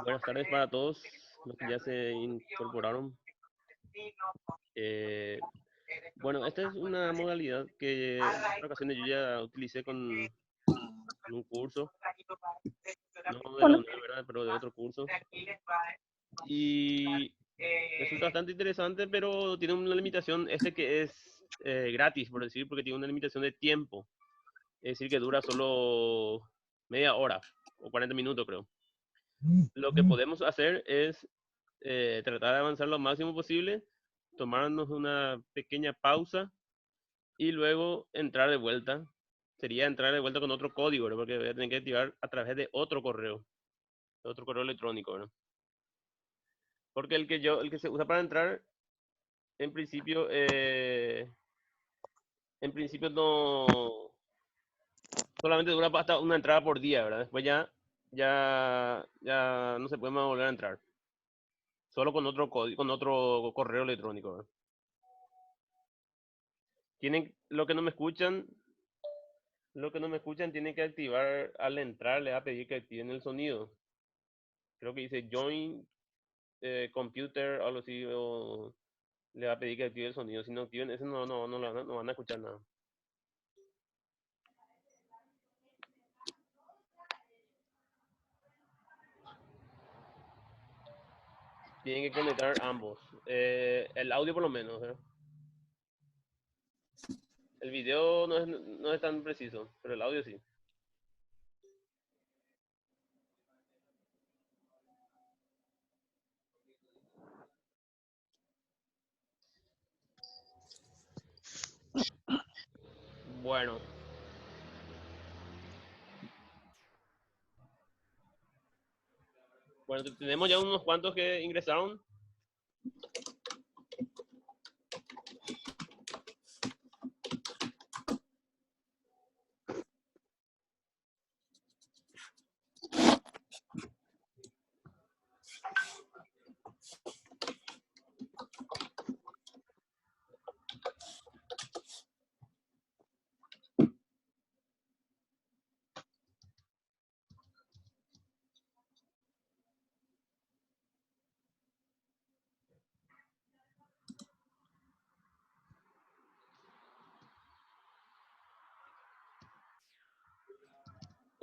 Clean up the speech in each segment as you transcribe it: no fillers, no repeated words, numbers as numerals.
Buenas tardes para todos los que ya se incorporaron. Eh, bueno, esta es una modalidad que en otras ocasiones yo ya utilicé en un curso, no de la Bueno, UNED, ¿verdad? Pero de otro curso. Y resulta bastante interesante, pero tiene una limitación, este que es gratis, por decir, porque tiene una limitación de tiempo. Es decir, que dura solo media hora o 40 minutos, creo. Lo que podemos hacer es tratar de avanzar lo máximo posible, tomarnos una pequeña pausa y luego entrar de vuelta. Sería entrar de vuelta con otro código, ¿verdad? Porque voy a tener que activar a través de otro correo electrónico, ¿verdad? Porque el que se usa para entrar, en principio, no, solamente dura hasta una entrada por día, ¿verdad? Después ya no se puede más volver a entrar. Solo con otro código, con otro correo electrónico, ¿verdad? Lo que no me escuchan, tienen que activar al entrar, le va a pedir que activen el sonido. Creo que dice join computer, algo así, o le va a pedir que active el sonido. Si no activen eso, no van a escuchar nada. Tienen que conectar ambos. El audio por lo menos, ¿eh? El video no es tan preciso, pero el audio sí. Bueno, tenemos ya unos cuantos que ingresaron.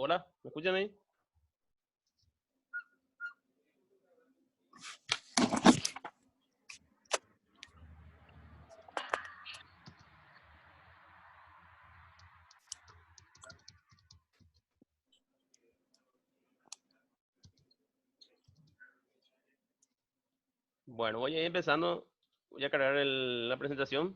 Hola, ¿me escuchan ahí? Bueno, voy a ir empezando. Voy a cargar la presentación.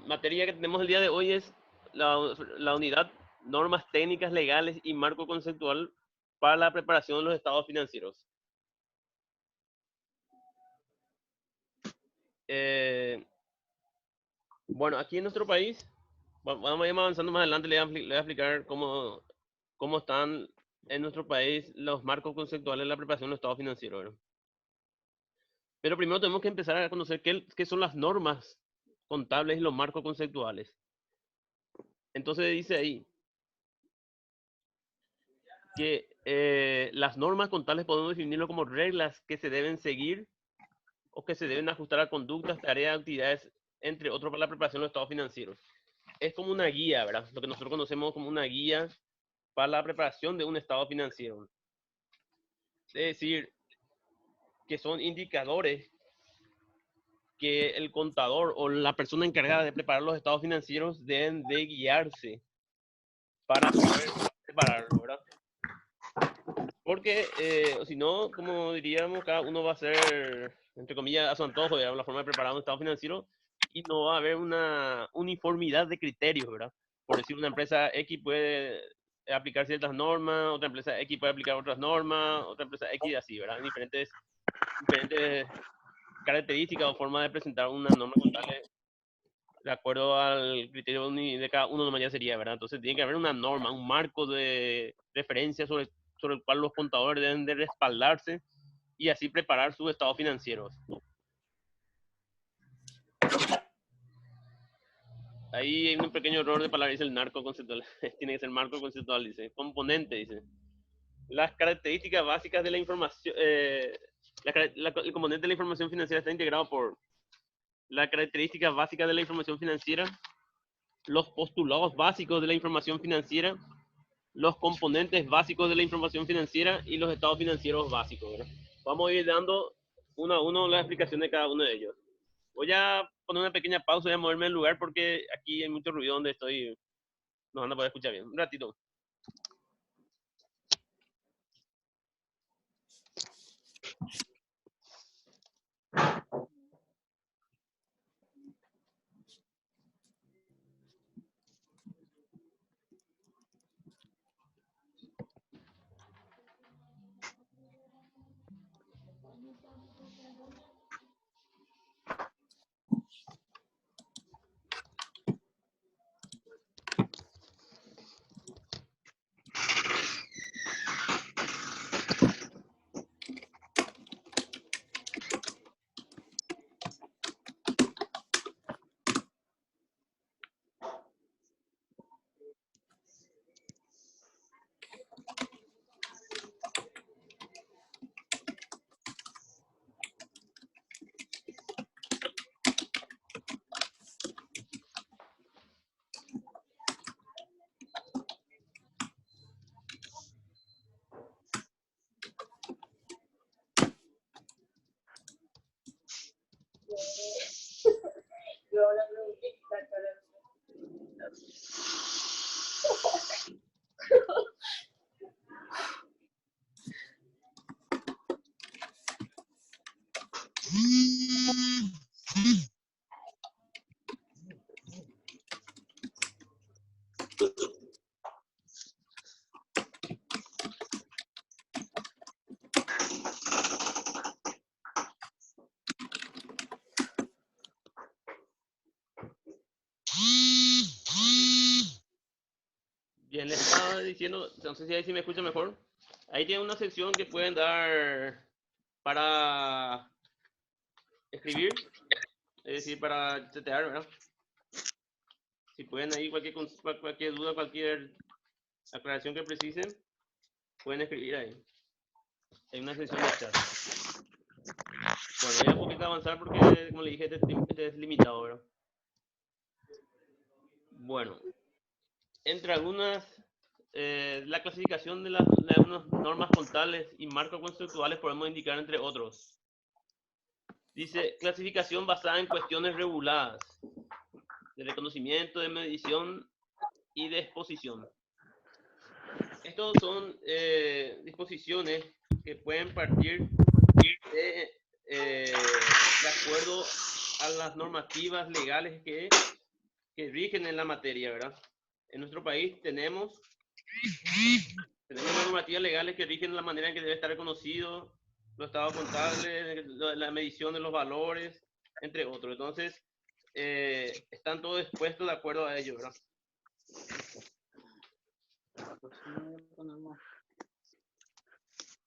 Materia que tenemos el día de hoy es la unidad normas técnicas legales y marco conceptual para la preparación de los estados financieros. Bueno, aquí en nuestro país, vamos a ir avanzando más adelante, le voy a explicar cómo están en nuestro país los marcos conceptuales de la preparación de los estados financieros, ¿verdad? Pero primero tenemos que empezar a conocer qué son las normas contables y los marcos conceptuales. Entonces dice ahí que las normas contables podemos definirlo como reglas que se deben seguir o que se deben ajustar a conductas, tareas, actividades, entre otros, para la preparación de los estados financieros. Es como una guía, ¿verdad? Lo que nosotros conocemos como una guía para la preparación de un estado financiero. Es decir, que son indicadores que el contador o la persona encargada de preparar los estados financieros deben de guiarse para poder prepararlo, ¿verdad? Porque si no, como diríamos, cada uno va a ser, entre comillas, a su antojo, digamos, la forma de preparar un estado financiero, y no va a haber una uniformidad de criterios, ¿verdad? Por decir, una empresa X puede aplicar ciertas normas, otra empresa X puede aplicar otras normas, otra empresa X así, ¿verdad? Diferentes características o formas de presentar una norma contable de acuerdo al criterio de cada uno, nomás ya sería, ¿verdad? Entonces tiene que haber una norma, un marco de referencia sobre el cual los contadores deben de respaldarse y así preparar sus estados financieros. ahí hay un pequeño error de palabra, dice el narco conceptual. Tiene que ser marco conceptual, dice. Componente, dice. Las características básicas de la información, el componente de la información financiera está integrado por las características básicas de la información financiera, los postulados básicos de la información financiera, los componentes básicos de la información financiera y los estados financieros básicos, ¿verdad? Vamos a ir dando uno a uno la explicación de cada uno de ellos. Voy a poner una pequeña pausa y a moverme del lugar porque aquí hay mucho ruido donde estoy. No van a poder escuchar bien. Un ratito. Bien, les estaba diciendo, no sé si ahí sí me escucha mejor. Ahí tiene una sección que pueden dar para escribir, es decir, para chatear, ¿verdad? Si pueden ahí cualquier duda, cualquier aclaración que precisen, pueden escribir ahí. Hay una sección de chat. Bueno, voy a un poquito avanzar porque, como le dije, este es limitado, ¿verdad? Bueno, entre algunas, la clasificación de algunas normas contables y marcos conceptuales podemos indicar entre otros. Dice, clasificación basada en cuestiones reguladas, de reconocimiento, de medición y de exposición. Estos son disposiciones que pueden partir de acuerdo a las normativas legales que rigen en la materia, ¿verdad? En nuestro país tenemos normativas legales que rigen la manera en que debe estar reconocido los estados contables, la medición de los valores, entre otros. Entonces, están todos expuestos de acuerdo a ello, ¿verdad?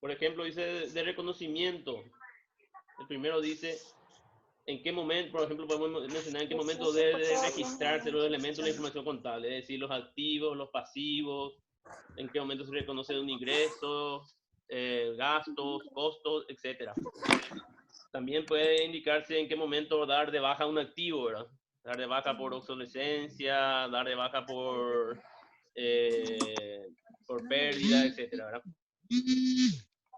Por ejemplo, dice de reconocimiento. El primero dice en qué momento, por ejemplo, podemos mencionar en qué momento debe registrarse los elementos de la información contable, es decir, los activos, los pasivos, en qué momento se reconoce un ingreso, gastos, costos, etc. También puede indicarse en qué momento dar de baja un activo, ¿verdad? Dar de baja por obsolescencia, dar de baja por pérdida, etc. ¿verdad?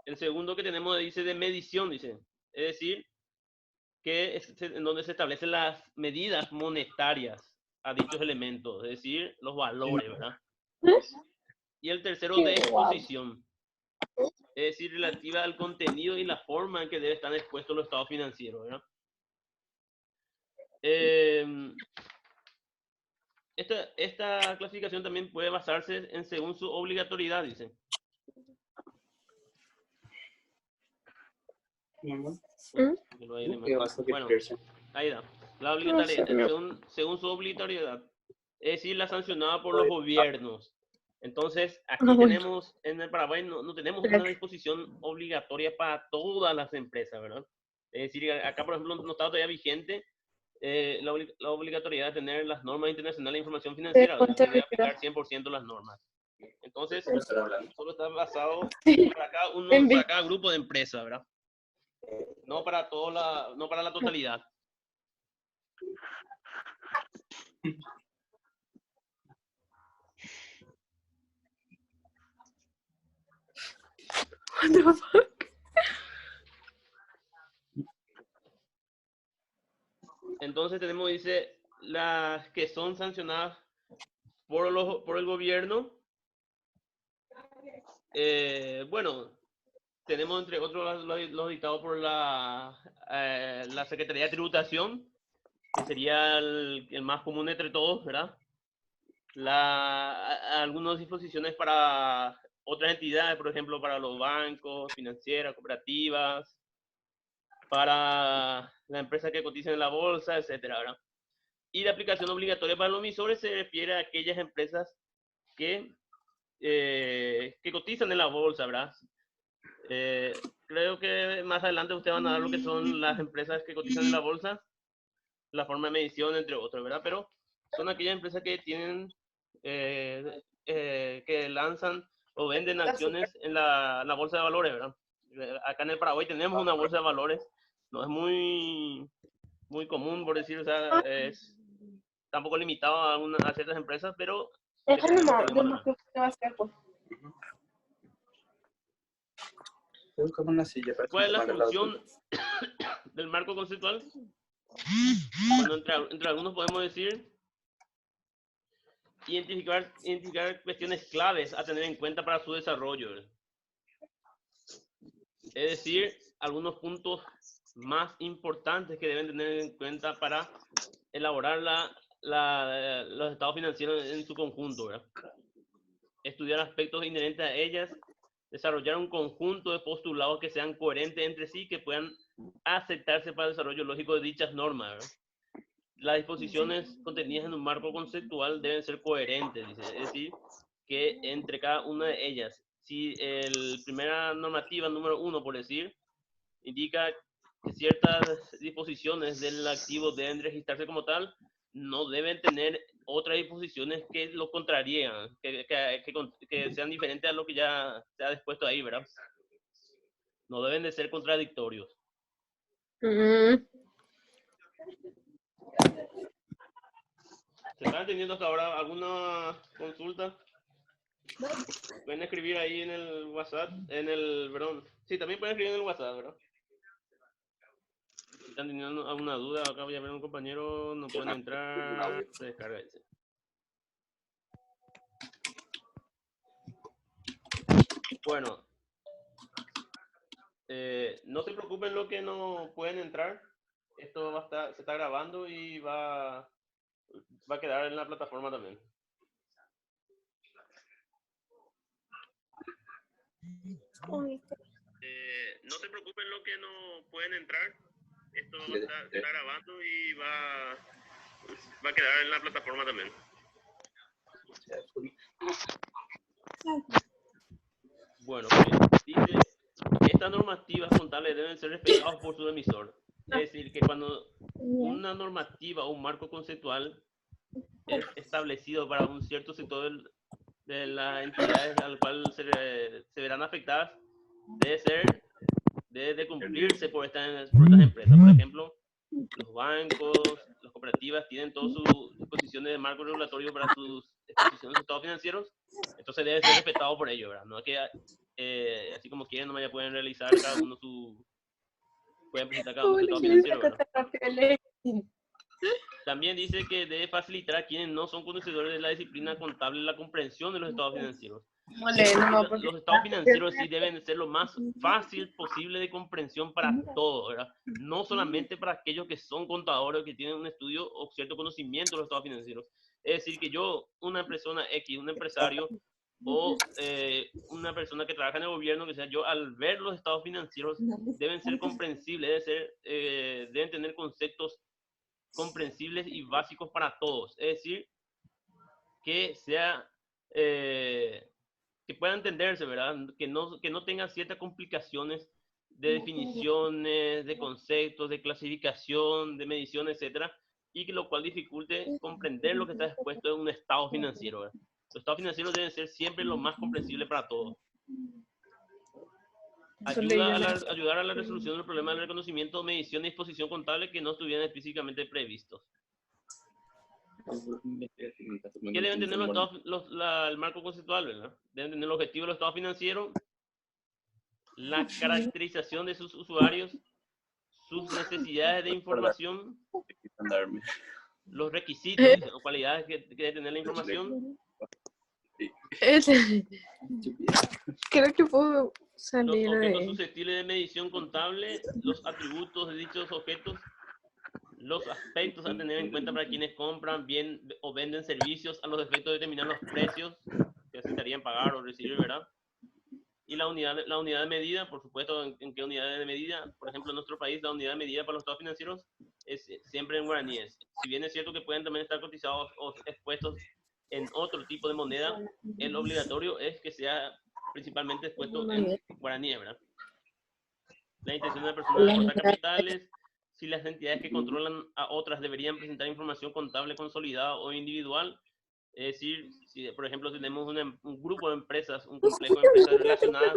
El segundo que tenemos dice de medición, dice, es decir, que es en donde se establecen las medidas monetarias a dichos elementos, es decir, los valores, ¿verdad? Y el tercero de exposición, es decir, relativa al contenido y la forma en que debe estar expuesto los estados financieros, ¿verdad? Esta clasificación también puede basarse en según su obligatoriedad, dice. Bueno, ahí da. La obligatoriedad, según su obligatoriedad, es decir, la sancionada por los gobiernos. Entonces, aquí tenemos, en el Paraguay, no tenemos una disposición obligatoria para todas las empresas, ¿verdad? Es decir, acá, por ejemplo, no está todavía vigente la obligatoriedad de tener las normas internacionales de información ¿De financiera, donde cuánto se debe retiro? aplicar 100% las normas. Entonces, solo está basado Sí, para cada grupo de empresas, ¿verdad? No para no para la totalidad. What the fuck? Entonces tenemos, dice, las que son sancionadas por el gobierno. Bueno, tenemos entre otros los dictados por la Secretaría de Tributación, que sería el más común entre todos, ¿verdad? Algunas disposiciones para otras entidades, por ejemplo, para los bancos, financieras, cooperativas, para las empresas que cotizan en la bolsa, etcétera, ¿verdad? Y la aplicación obligatoria para los emisores se refiere a aquellas empresas que cotizan en la bolsa, ¿verdad? Creo que más adelante ustedes van a dar lo que son las empresas que cotizan en la bolsa, la forma de medición, entre otros, ¿verdad? Pero son aquellas empresas que tienen, que lanzan o venden acciones en la bolsa de valores, ¿verdad? Acá en el Paraguay tenemos una bolsa de valores, no es muy común, por decir, o sea, es tampoco limitado a ciertas empresas, pero que tenemos también. ¿Cuál es la función del marco conceptual? Bueno, entre algunos podemos decir identificar cuestiones claves a tener en cuenta para su desarrollo. Es decir, algunos puntos más importantes que deben tener en cuenta para elaborar los estados financieros en su conjunto, ¿verdad? Estudiar aspectos inherentes a ellas, desarrollar un conjunto de postulados que sean coherentes entre sí, que puedan aceptarse para el desarrollo lógico de dichas normas, ¿verdad? Las disposiciones contenidas en un marco conceptual deben ser coherentes, dice, es decir, que entre cada una de ellas, si el primera normativa número 1, por decir, indica que ciertas disposiciones del activo deben registrarse como tal, no deben tener otras disposiciones que lo contrarían, que sean diferentes a lo que ya se ha dispuesto ahí, ¿verdad? No deben de ser contradictorios. ¿Se está entendiendo hasta ahora? ¿Alguna consulta? Pueden escribir ahí en el WhatsApp, perdón. Sí, también pueden escribir en el WhatsApp, ¿verdad? Si están teniendo alguna duda, acá voy a ver un compañero, no pueden entrar, se descarga ese. Bueno, no se preocupen lo que no pueden entrar. Esto se está grabando y va a quedar en la plataforma también. No se preocupen lo que no pueden entrar. Esto se está grabando y va a quedar en la plataforma también. Bueno, pues dice, estas normativas contables deben ser respetadas por su emisor. Es decir, que cuando una normativa o un marco conceptual es establecido para un cierto sector de las entidades al cual se verán afectadas, debe de cumplirse por estas empresas. Por ejemplo, los bancos, las cooperativas tienen todas sus disposiciones de marco regulatorio para sus exposiciones de estados financieros, entonces debe ser respetado por ellos, ¿verdad? No es que así como quieren, no ya pueden realizar cada uno pueden presentar cada uno su estado financiero, ¿verdad? También dice que debe facilitar a quienes no son conocedores de la disciplina contable la comprensión de los estados financieros. Los estados financieros sí deben ser lo más fácil posible de comprensión para todos, ¿verdad? No solamente para aquellos que son contadores o que tienen un estudio o cierto conocimiento de los estados financieros. Es decir, que yo, una persona X, un empresario o una persona que trabaja en el gobierno, que sea yo, al ver los estados financieros deben ser comprensibles, deben tener conceptos comprensibles y básicos para todos. Es decir, que sea que pueda entenderse, ¿verdad? Que no tenga ciertas complicaciones de definiciones, de conceptos, de clasificación, de medición, etcétera, y que lo cual dificulte comprender lo que está expuesto en un estado financiero, ¿verdad? Los estados financieros deben ser siempre lo más comprensible para todos. Ayudar a la resolución del problema del reconocimiento, medición y exposición contable que no estuvieran específicamente previstos. ¿Qué deben tener el marco conceptual, ¿verdad? Deben tener el objetivo de los estados financieros, la caracterización de sus usuarios, sus necesidades de información, los requisitos o cualidades que debe tener la información, creo que puedo salir los objetos susceptibles de medición contable, los atributos de dichos objetos, los aspectos a tener en cuenta para quienes compran bien o venden servicios a los efectos de determinar los precios que aceptarían pagar o recibir, ¿verdad? Y la unidad de medida, por supuesto, ¿en qué unidad de medida? Por ejemplo, en nuestro país, la unidad de medida para los estados financieros es siempre en guaraníes. Si bien es cierto que pueden también estar cotizados o expuestos en otro tipo de moneda, el obligatorio es que sea principalmente expuesto en guaraníes, ¿verdad? La intención de la persona de aportar capitales, si las entidades que controlan a otras deberían presentar información contable consolidada o individual. Es decir, si por ejemplo tenemos un grupo de empresas, un complejo de empresas relacionadas,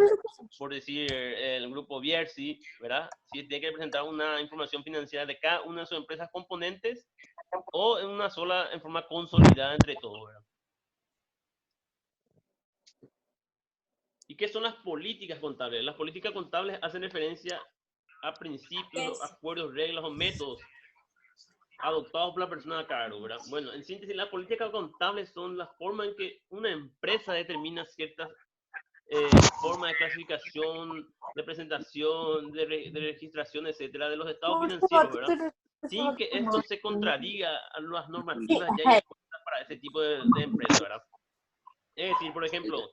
por decir el grupo Bierzi, ¿verdad? Si tiene que presentar una información financiera de cada una de sus empresas componentes o en una sola, en forma consolidada entre todos, ¿verdad? ¿Y qué son las políticas contables? Las políticas contables hacen referencia a principios, acuerdos, reglas o métodos adoptados por la persona a cargo, ¿verdad? Bueno, en síntesis, las políticas contables son la forma en que una empresa determina ciertas formas de clasificación, de presentación, de registración, etcétera, de los estados financieros, ¿verdad? Sin que esto se contradiga a las normativas ya impuestas para ese tipo de empresa, ¿verdad? Es decir, por ejemplo,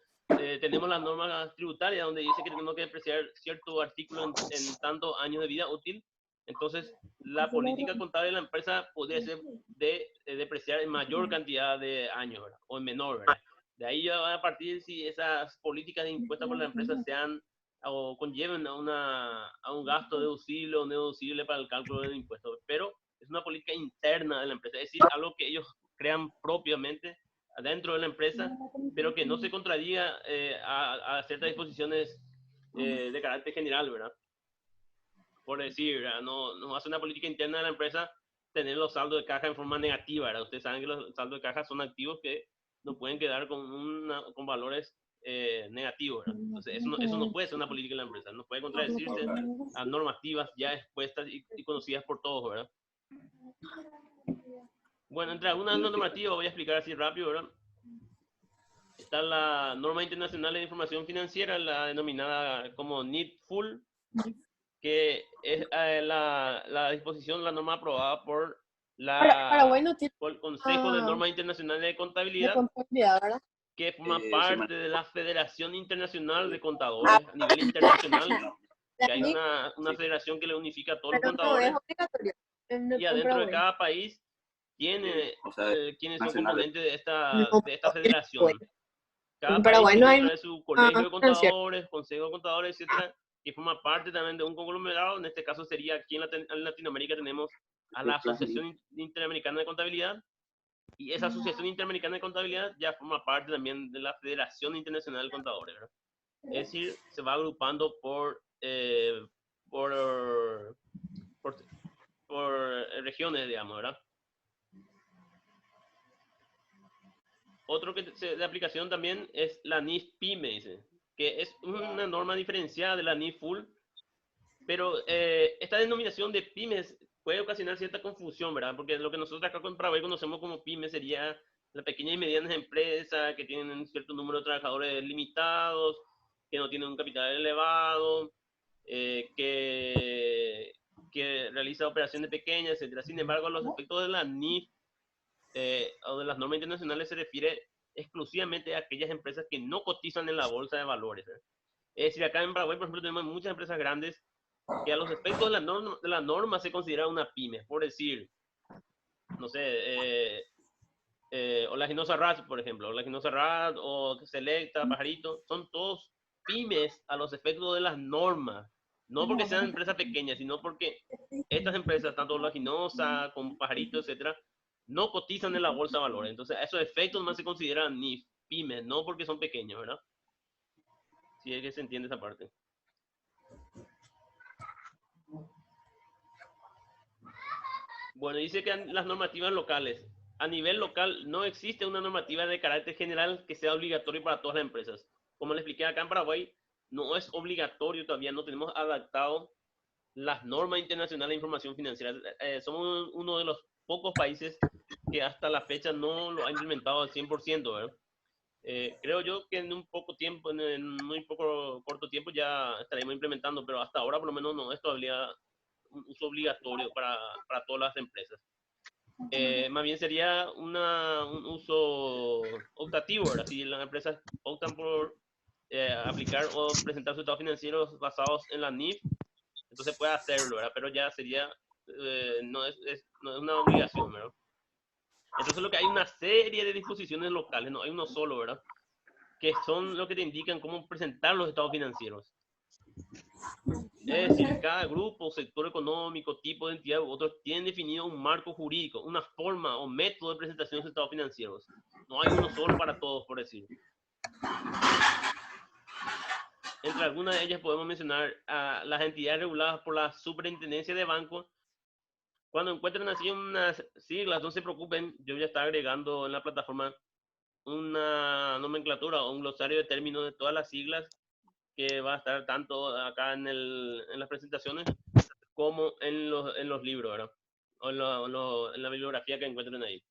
tenemos las normas tributarias donde dice que tenemos que depreciar cierto artículo en tantos años de vida útil. Entonces, la política contable de la empresa podría ser de depreciar en mayor cantidad de años, ¿verdad? O en menor, ¿verdad? De ahí ya va a partir si esas políticas impuestas por la empresa sean o conlleven a un gasto deducible o no deducible para el cálculo del impuesto. Pero es una política interna de la empresa, es decir, algo que ellos crean propiamente dentro de la empresa, pero que no se contradiga a ciertas disposiciones de carácter general, ¿verdad? Por decir, ¿verdad? No hace una política interna de la empresa tener los saldos de caja en forma negativa, ¿verdad? Ustedes saben que los saldos de caja son activos que no pueden quedar con valores negativos, ¿verdad? Entonces, eso no puede ser una política de la empresa, no puede contradecirse a normativas ya expuestas y conocidas por todos, ¿verdad? Bueno, entre algunas normativas voy a explicar así rápido, ¿verdad? Está la norma internacional de información financiera, la denominada como NIDFUL, que es la disposición, la norma aprobada por el Consejo de Normas Internacionales de Contabilidad, que forma parte de la Federación Internacional de Contadores a nivel internacional, que hay una federación que le unifica a todos los contadores, y adentro de cada país tiene quienes son componentes de esta federación. Cada país tiene dentro de su colegio de contadores, consejo de contadores, etcétera, que forma parte también de un conglomerado. En este caso sería aquí en Latinoamérica tenemos a la Asociación Interamericana de Contabilidad, y esa Asociación Interamericana de Contabilidad ya forma parte también de la Federación Internacional de Contadores, ¿verdad? Es decir, se va agrupando por regiones, digamos, ¿verdad? Otro que de aplicación también es la NIF PYME, dice, que es una norma diferenciada de la NIF Full, pero esta denominación de pymes puede ocasionar cierta confusión, ¿verdad? Porque lo que nosotros acá en Paraguay conocemos como pyme sería las pequeñas y medianas empresas que tienen un cierto número de trabajadores limitados, que no tienen un capital elevado, que realiza operaciones pequeñas, etc. Sin embargo, a los efectos de la NIF o de las normas internacionales se refiere exclusivamente a aquellas empresas que no cotizan en la bolsa de valores. Es decir, acá en Paraguay, por ejemplo, tenemos muchas empresas grandes que a los efectos de la norma se considera una pyme. Por decir, no sé, Oleaginosa Rat, por ejemplo, Oleaginosa Rat o Selecta, Pajarito, son todos pymes a los efectos de las normas. No porque sean empresas pequeñas, sino porque estas empresas, tanto Laginosa como Pajarito, etcétera, no cotizan en la bolsa de valores. Entonces, a esos efectos más se consideran NIF, pymes, no porque son pequeños, ¿verdad? Si es que se entiende esa parte. Bueno, dice que las normativas locales. A nivel local no existe una normativa de carácter general que sea obligatoria para todas las empresas. Como le expliqué acá en Paraguay, no es obligatorio todavía, no tenemos adaptado las normas internacionales de información financiera. Somos uno de los pocos países que hasta la fecha no lo ha implementado al 100%, ¿verdad? Creo yo que en un poco tiempo, en muy poco corto tiempo ya estaremos implementando, pero hasta ahora por lo menos no es todavía un uso obligatorio para todas las empresas. Más bien sería un uso optativo, ¿verdad? Si las empresas optan por aplicar o presentar sus estados financieros basados en la NIF, entonces puede hacerlo, ¿verdad? Pero ya sería, no es una obligación, ¿verdad? Entonces lo que hay una serie de disposiciones locales, no hay uno solo, ¿verdad? Que son lo que te indican cómo presentar los estados financieros. Es decir, cada grupo, sector económico, tipo de entidad u otros tienen definido un marco jurídico, una forma o método de presentación de sus estados financieros. No hay uno solo para todos, por decir. Entre algunas de ellas podemos mencionar a las entidades reguladas por la Superintendencia de Bancos. Cuando encuentren así unas siglas, no se preocupen, yo ya estoy agregando en la plataforma una nomenclatura o un glosario de términos de todas las siglas que va a estar tanto acá en las presentaciones como en los libros, ¿verdad? O en la bibliografía que encuentren ahí.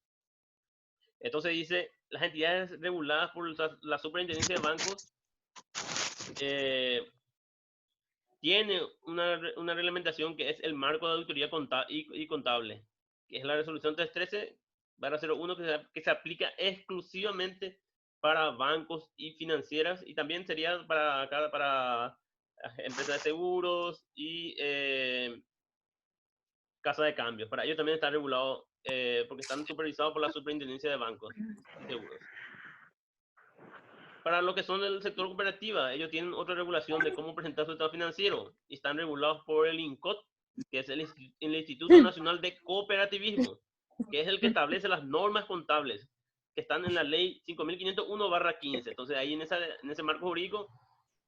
Entonces dice, las entidades reguladas por la Superintendencia de Bancos tiene una reglamentación que es el marco de auditoría contable, que es la resolución 313/01 que se aplica exclusivamente para bancos y financieras, y también sería para empresas de seguros y casa de cambios. Para ellos también está regulado porque están supervisados por la Superintendencia de Bancos y Seguros. Para lo que son del sector cooperativa, ellos tienen otra regulación de cómo presentar su estado financiero y están regulados por el INCOT, que es el Instituto Nacional de Cooperativismo, que es el que establece las normas contables que están en la ley 5501/15. Entonces ahí en ese marco jurídico,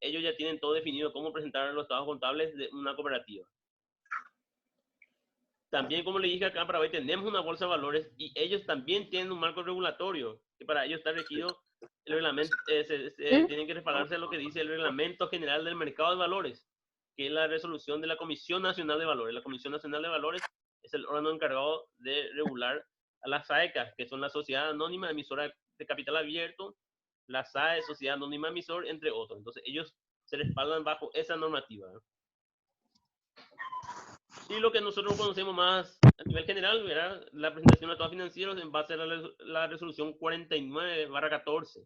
ellos ya tienen todo definido cómo presentar los estados contables de una cooperativa. También, como le dije acá, para hoy tenemos una bolsa de valores y ellos también tienen un marco regulatorio que para ellos está regido el reglamento, tienen que respaldarse a lo que dice el Reglamento General del Mercado de Valores, que es la resolución de la Comisión Nacional de Valores. La Comisión Nacional de Valores es el órgano encargado de regular a las SAECAS, que son la Sociedad Anónima Emisora de Capital Abierto, la SAE, Sociedad Anónima Emisor, entre otros. Entonces, ellos se respaldan bajo esa normativa. Y lo que nosotros conocemos más a nivel general, ¿verdad? La presentación de estados financieros en base a la resolución 49/14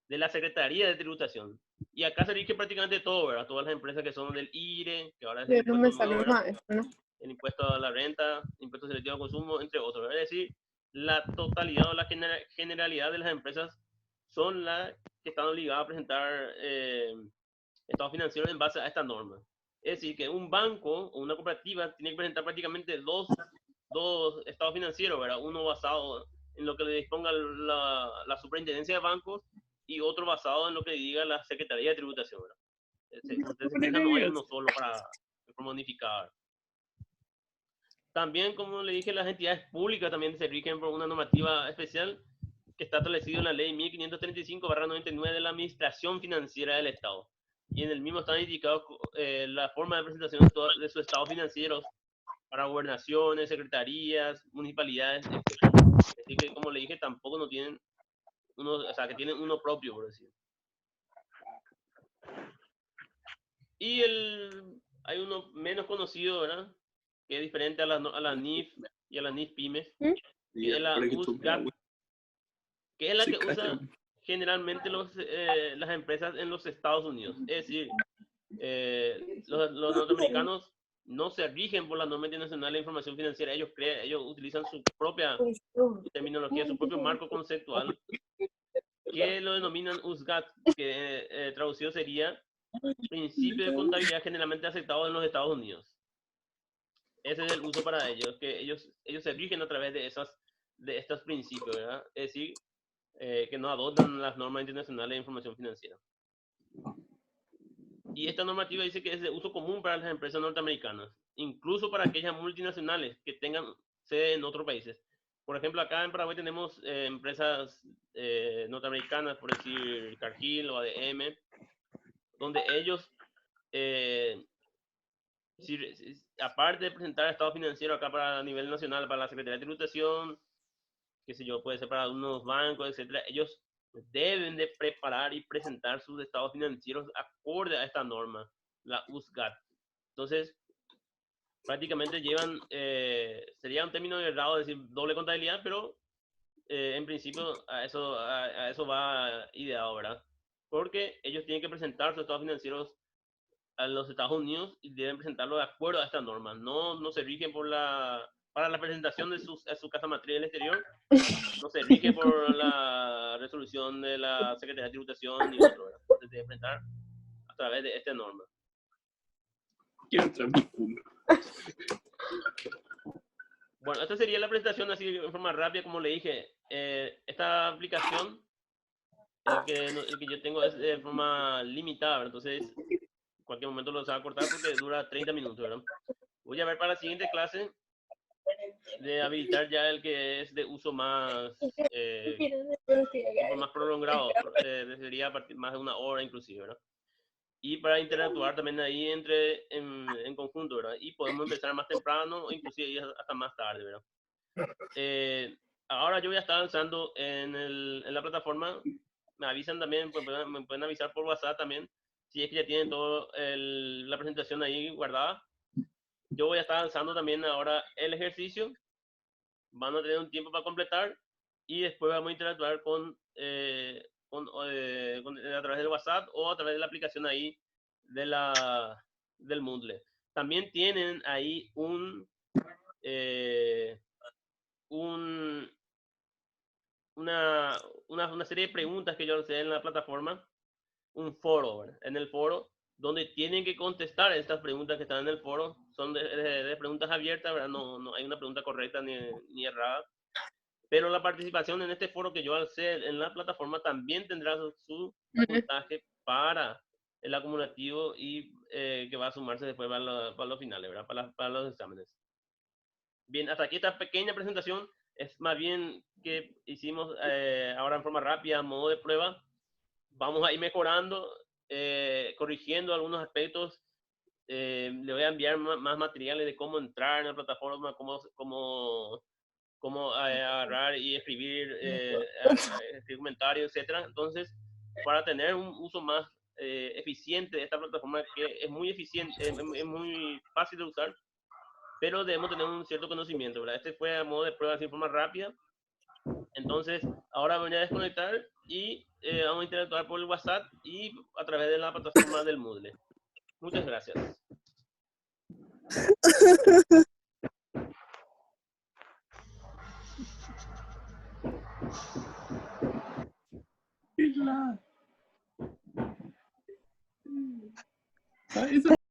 de la Secretaría de Tributación. Y acá se rige prácticamente todo, ¿verdad? Todas las empresas que son del IRE, que ahora es el impuesto nuevo, ¿verdad? El impuesto a la renta, impuesto selectivo al consumo, entre otros. Es decir, la totalidad o la generalidad de las empresas son las que están obligadas a presentar estados financieros en base a esta norma. Es decir, que un banco o una cooperativa tiene que presentar prácticamente dos estados financieros, ¿verdad? Uno basado en lo que le disponga la Superintendencia de Bancos y otro basado en lo que diga la Secretaría de Tributación, ¿verdad? Entonces, no hay uno solo para unificar. También, como le dije, las entidades públicas también se rigen por una normativa especial que está establecido en la ley 1535/99 de la Administración Financiera del Estado. Y en el mismo están indicados la forma de presentación de sus estados financieros para gobernaciones, secretarías, municipalidades, etc. Así que, como le dije, tampoco no tienen uno, o sea, que tienen uno propio, por decir. Y hay uno menos conocido, ¿verdad? Que es diferente a la NIF y a la NIF Pymes, que es la USGAP, que es la que usa generalmente las empresas en los Estados Unidos. Es decir, los norteamericanos no se rigen por la norma internacional de información financiera. Ellos utilizan su propia terminología, su propio marco conceptual, que lo denominan USGAP, que traducido sería principio de contabilidad generalmente aceptado en los Estados Unidos. Ese es el uso para ellos, que ellos se rigen a través de estos principios, ¿verdad? Es decir, que no adoptan las normas internacionales de información financiera. Y esta normativa dice que es de uso común para las empresas norteamericanas, incluso para aquellas multinacionales que tengan sede en otros países. Por ejemplo, acá en Paraguay tenemos empresas norteamericanas, por decir Cargill o ADM, donde ellos, aparte de presentar el estado financiero acá para nivel nacional, para la Secretaría de Tributación, qué sé yo, puede ser para unos bancos, etcétera, ellos deben de preparar y presentar sus estados financieros acorde a esta norma, la USGAT. Entonces, prácticamente llevan, sería un término errado decir doble contabilidad, pero en principio a eso va ideado, ¿verdad? Porque ellos tienen que presentar sus estados financieros a los Estados Unidos y deben presentarlo de acuerdo a esta norma. No se rigen para la presentación de su casa matriz del exterior, no se rige por la resolución de la Secretaría de Tributación ni otro, ¿verdad? Se debe presentar a través de esta norma. Bueno, esta sería la presentación así de forma rápida, como le dije. Esta aplicación, el que yo tengo es de forma limitada, ¿verdad? Entonces, en cualquier momento lo se va a cortar porque dura 30 minutos, ¿verdad? Voy a ver para la siguiente clase de habilitar ya el que es de uso más, más prolongado, sería a partir más de una hora inclusive, ¿verdad? Y para interactuar también ahí en conjunto, ¿verdad? Y podemos empezar más temprano o inclusive hasta más tarde, ¿verdad? Ahora yo voy a estar avanzando en la plataforma. Me avisan también, me pueden avisar por WhatsApp también, si es que ya tienen toda la presentación ahí guardada. Yo voy a estar avanzando también ahora el ejercicio. Van a tener un tiempo para completar y después vamos a interactuar a través del WhatsApp o a través de la aplicación ahí del Moodle. También tienen ahí una serie de preguntas que yo lancé en la plataforma, un foro, ¿verdad? En el foro, donde tienen que contestar estas preguntas que están en el foro. Son de preguntas abiertas, ¿verdad? No hay una pregunta correcta ni errada. Pero la participación en este foro que yo alcé en la plataforma también tendrá su puntaje para el acumulativo y que va a sumarse después para los finales, ¿verdad? Para los exámenes. Bien, hasta aquí esta pequeña presentación. Es más bien que hicimos ahora en forma rápida, a modo de prueba. Vamos a ir mejorando, corrigiendo algunos aspectos. Le voy a enviar más materiales de cómo entrar en la plataforma, cómo agarrar y escribir comentarios, etcétera. Entonces, para tener un uso más eficiente de esta plataforma, que es muy eficiente, es muy fácil de usar, pero debemos tener un cierto conocimiento, ¿verdad? Este fue a modo de prueba, así de forma rápida. Entonces, ahora voy a desconectar y vamos a interactuar por el WhatsApp y a través de la plataforma del Moodle. Muchas gracias. Eso